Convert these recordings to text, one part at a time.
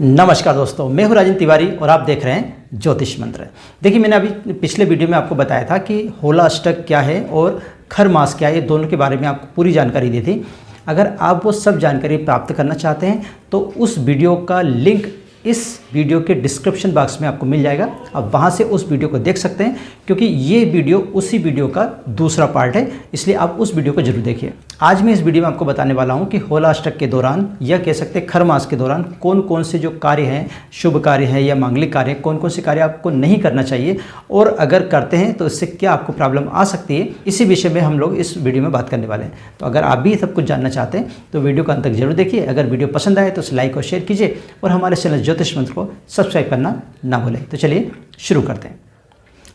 नमस्कार दोस्तों, मैं हूं राजन तिवारी और आप देख रहे हैं ज्योतिष मंत्र। देखिए, मैंने अभी पिछले वीडियो में आपको बताया था कि होला अष्टक क्या है और खर मास क्या है, ये दोनों के बारे में आपको पूरी जानकारी दी थी। अगर आप वो सब जानकारी प्राप्त करना चाहते हैं तो उस वीडियो का लिंक इस वीडियो के डिस्क्रिप्शन बॉक्स में आपको मिल जाएगा। आप वहाँ से उस वीडियो को देख सकते हैं, क्योंकि ये वीडियो उसी वीडियो का दूसरा पार्ट है, इसलिए आप उस वीडियो को जरूर देखिए। आज मैं इस वीडियो में आपको बताने वाला हूँ कि होला अष्टक के दौरान या कह सकते हैं खर मास के दौरान कौन कौन से जो कार्य हैं, शुभ कार्य हैं या मांगलिक कार्य, कौन कौन से कार्य आपको नहीं करना चाहिए और अगर करते हैं तो इससे क्या आपको प्रॉब्लम आ सकती है। इसी विषय में हम लोग इस वीडियो में बात करने वाले हैं। तो अगर आप भी सब कुछ जानना चाहते हैं तो वीडियो को अंत तक जरूर देखिए। अगर वीडियो पसंद आए तो उसे लाइक और शेयर कीजिए और हमारे चैनल ज्योतिष मंत्र को सब्सक्राइब करना ना भूलें। तो चलिए शुरू करते हैं।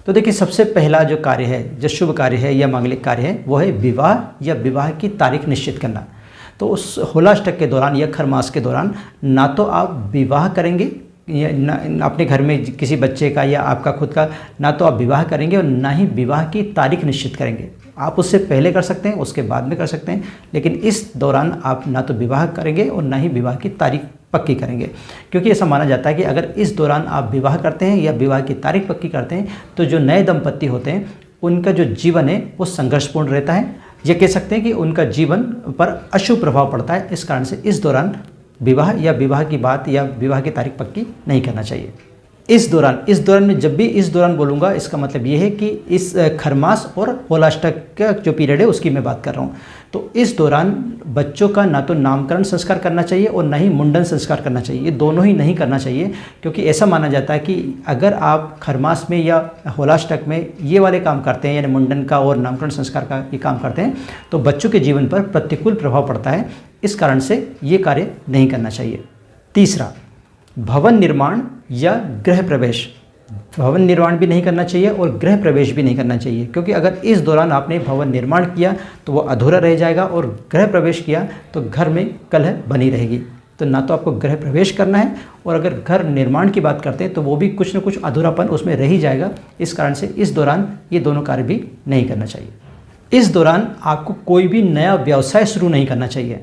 तो देखिए, सबसे पहला जो कार्य है, जो शुभ कार्य है या मांगलिक कार्य है, वो है विवाह या विवाह की तारीख निश्चित करना। तो उस होला अष्टक के दौरान या खर मास के दौरान ना तो आप विवाह करेंगे या अपने घर में किसी बच्चे का या आपका खुद का, ना तो आप विवाह करेंगे और ना ही विवाह की तारीख निश्चित करेंगे। आप उससे पहले कर सकते हैं, उसके बाद में कर सकते हैं, लेकिन इस दौरान आप ना तो विवाह करेंगे और ना ही विवाह की तारीख पक्की करेंगे। क्योंकि ऐसा माना जाता है कि अगर इस दौरान आप विवाह करते हैं या विवाह की तारीख पक्की करते हैं तो जो नए दंपत्ति होते हैं उनका जो जीवन है वो संघर्षपूर्ण रहता है। ये कह सकते हैं कि उनका जीवन पर अशुभ प्रभाव पड़ता है। इस कारण से इस दौरान विवाह या विवाह की बात या विवाह की तारीख पक्की नहीं करना चाहिए। इस दौरान में जब भी इस दौरान बोलूँगा, इसका मतलब ये है कि इस खरमास और होला अष्टक का जो पीरियड है उसकी मैं बात कर रहा हूँ। तो इस दौरान बच्चों का ना तो नामकरण संस्कार करना चाहिए और ना ही मुंडन संस्कार करना चाहिए। ये दोनों ही नहीं करना चाहिए, क्योंकि ऐसा माना जाता है कि अगर आप खरमास में या होला अष्टक में ये वाले काम करते हैं, यानी मुंडन का और नामकरण संस्कार का ये काम करते हैं, तो बच्चों के जीवन पर प्रतिकूल प्रभाव पड़ता है। इस कारण से ये कार्य नहीं करना चाहिए। तीसरा, भवन निर्माण या गृह प्रवेश। भवन निर्माण भी नहीं करना चाहिए और गृह प्रवेश भी नहीं करना चाहिए, क्योंकि अगर इस दौरान आपने भवन निर्माण किया तो वो अधूरा रह जाएगा और गृह प्रवेश किया तो घर में कलह बनी रहेगी। तो ना तो आपको गृह प्रवेश करना है और अगर घर निर्माण की बात करते हैं तो वो भी कुछ न कुछ अधूरापन उसमें रह ही जाएगा। इस कारण से इस दौरान ये दोनों कार्य भी नहीं करना चाहिए। इस दौरान आपको कोई भी नया व्यवसाय शुरू नहीं करना चाहिए।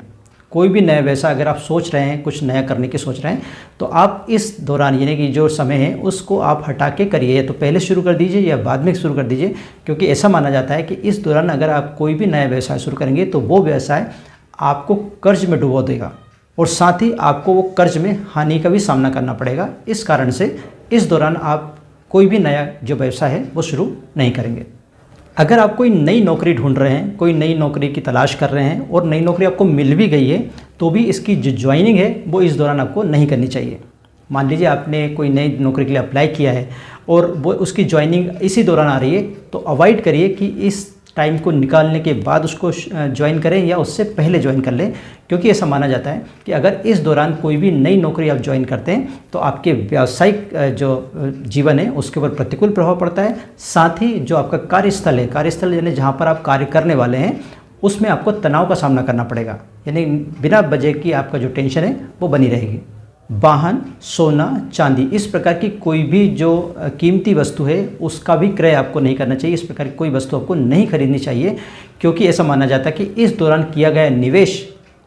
कोई भी नया व्यवसाय अगर आप सोच रहे हैं, कुछ नया करने की सोच रहे हैं, तो आप इस दौरान यानी कि जो समय है उसको आप हटा के करिए। या तो पहले शुरू कर दीजिए या बाद में शुरू कर दीजिए, क्योंकि ऐसा माना जाता है कि इस दौरान अगर आप कोई भी नया व्यवसाय शुरू करेंगे तो वो व्यवसाय आपको कर्ज में डुबो देगा और साथ ही आपको वो कर्ज में हानि का भी सामना करना पड़ेगा। इस कारण से इस दौरान आप कोई भी नया जो व्यवसाय है वो शुरू नहीं करेंगे। अगर आप कोई नई नौकरी ढूंढ रहे हैं, कोई नई नौकरी की तलाश कर रहे हैं और नई नौकरी आपको मिल भी गई है, तो भी इसकी जो ज्वाइनिंग है वो इस दौरान आपको नहीं करनी चाहिए। मान लीजिए आपने कोई नई नौकरी के लिए अप्लाई किया है और वो उसकी ज्वाइनिंग इसी दौरान आ रही है, तो अवॉइड करिए कि इस टाइम को निकालने के बाद उसको ज्वाइन करें या उससे पहले ज्वाइन कर लें। क्योंकि ऐसा माना जाता है कि अगर इस दौरान कोई भी नई नौकरी आप ज्वाइन करते हैं तो आपके व्यावसायिक जो जीवन है उसके ऊपर प्रतिकूल प्रभाव पड़ता है। साथ ही जो आपका कार्यस्थल है, कार्यस्थल यानी जहाँ पर आप कार्य करने वाले हैं, उसमें आपको तनाव का सामना करना पड़ेगा। यानी बिना वजह की आपका जो टेंशन है वो बनी रहेगी। वाहन, सोना, चांदी, इस प्रकार की कोई भी जो कीमती वस्तु है उसका भी क्रय आपको नहीं करना चाहिए। इस प्रकार की कोई वस्तु आपको नहीं खरीदनी चाहिए, क्योंकि ऐसा माना जाता है कि इस दौरान किया गया निवेश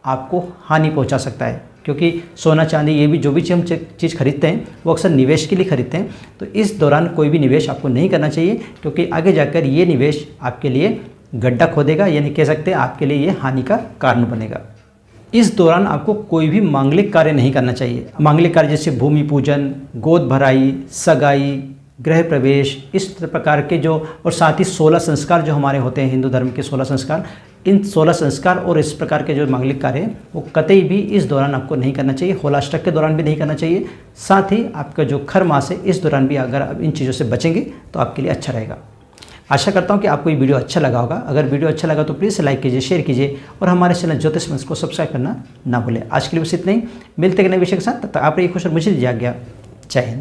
आपको हानि पहुंचा सकता है। क्योंकि सोना, चांदी, ये भी जो भी हम चीज़ खरीदते हैं वो अक्सर निवेश के लिए खरीदते हैं। तो इस दौरान कोई भी निवेश आपको नहीं करना चाहिए, क्योंकि आगे जाकर ये निवेश आपके लिए गड्ढा खोदेगा, यानी कह सकते हैं आपके लिए ये हानि का कारण बनेगा। इस दौरान आपको कोई भी मांगलिक कार्य नहीं करना चाहिए। मांगलिक कार्य जैसे भूमि पूजन, गोद भराई, सगाई, गृह प्रवेश, इस प्रकार के जो, और साथ ही 16 संस्कार जो हमारे होते हैं हिंदू धर्म के 16 संस्कार, इन 16 संस्कार और इस प्रकार के जो मांगलिक कार्य हैं वो कतई भी इस दौरान आपको नहीं करना चाहिए। होला अष्टक के दौरान भी नहीं करना चाहिए। साथ ही आपका जो खर मास है इस दौरान भी अगर आप इन चीज़ों से बचेंगे तो आपके लिए अच्छा रहेगा। आशा करता हूँ कि आपको ये वीडियो अच्छा लगा होगा। अगर वीडियो अच्छा लगा तो प्लीज़ लाइक कीजिए, शेयर कीजिए और हमारे चैनल ज्योतिष मंत्र को सब्सक्राइब करना ना भूलें। आज के लिए बस इतना ही। मिलते हैं नए विषय के साथ। तब तक आप रहिए खुश और मुझे दीजिए आज्ञा। जय हिंद।